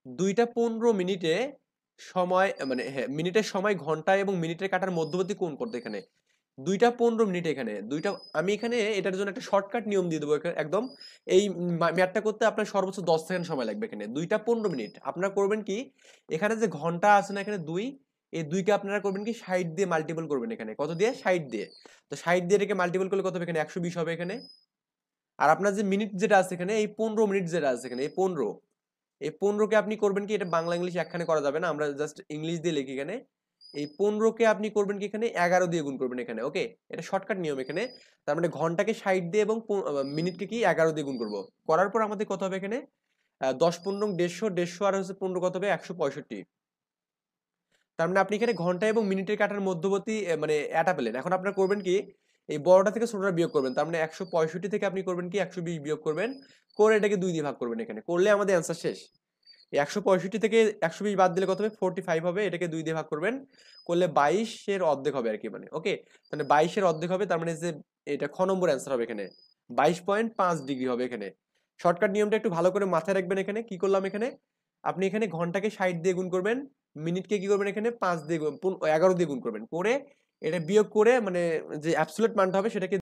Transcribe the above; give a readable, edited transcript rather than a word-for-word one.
2টা 15 মিনিটে সময় মানে হ্যাঁ, মিনিটের সময় ঘন্টা এবং মিনিটের কাটার মধ্যবর্তী কোণ কত এখানে? 2টা 15 মিনিট এখানে। আমি এখানে এটার জন্য একটা শর্টকাট নিয়ম দিয়ে দেবো একদম। এই ম্যাথটা করতে আপনার সর্বোচ্চ 10 সেকেন্ড সময় লাগবে এখানে। 2টা 15 মিনিট। আপনারা করবেন কি? এখানে যে ঘন্টা আছে না এখানে 2, এই 2 কে আপনারা করবেন কি 60 দিয়ে মাল্টিপল করবেন এখানে। কত দিয়ে? 60 দিয়ে। তো 60 দিয়ে এটাকে মাল্টিপল করলে কত হবে এখানে? 120 হবে এখানে। আর আপনার যে মিনিট যেটা আছে এখানে এই 15 মিনিট যেটা আছে এখানে এই 15 কে আপনি করবেন কি, এটা বাংলা ইংলিশ একখানে করা যাবে না, আমরা জাস্ট ইংলিশ দিয়ে লিখি এখানে। এই 15 কে আপনি করবেন কি এখানে 11 দিয়ে গুণ করবেন এখানে। ওকে, এটা শর্টকাট নিয়ম এখানে। তার মানে ঘন্টাকে 60 দিয়ে এবং মিনিটকে কি 11 দিয়ে গুণ করব। করার পর আমাদের কত হবে এখানে? 10 15 150, 150 আর হচ্ছে 15 কত হবে? 165। তার মানে আপনি এখানে ঘন্টা এবং মিনিটের কাটার মধ্যবর্তী মানে এটা পেলেন। এখন আপনারা করবেন কি, এই বড়টা থেকে ছোটটা বিয়োগ করবেন। তার মানে 165 থেকে আপনি করবেন কি 120 বিয়োগ করবেন, করে এটাকে 2 দিয়ে ভাগ করবেন এখানে। করলে আমাদের অ্যান্সার শেষ। এই 165 থেকে 120 বাদ দিলে কত হবে? 45 হবে। এটাকে 2 দিয়ে ভাগ করবেন, করলে 22 এর অর্ধেক হবে আর কি, মানে ওকে। মানে 22 এর অর্ধেক হবে, তার মানে যে এটা খ নম্বর অ্যান্সার হবে এখানে। 22.5 ডিগ্রি হবে এখানে। শর্টকাট নিয়মটা একটু ভালো করে মাথায় রাখবেন। এখানে কি করলাম এখানে, আপনি এখানে ঘন্টাকে 60 দিয়ে গুণ করবেন, মিনিটকে কি করবেন এখানে 5 দিয়ে 11 দিয়ে গুণ করবেন, করে এটা বিয়োগ করে মানে যে অ্যাবসলিউট মানটা হবে সেটাকে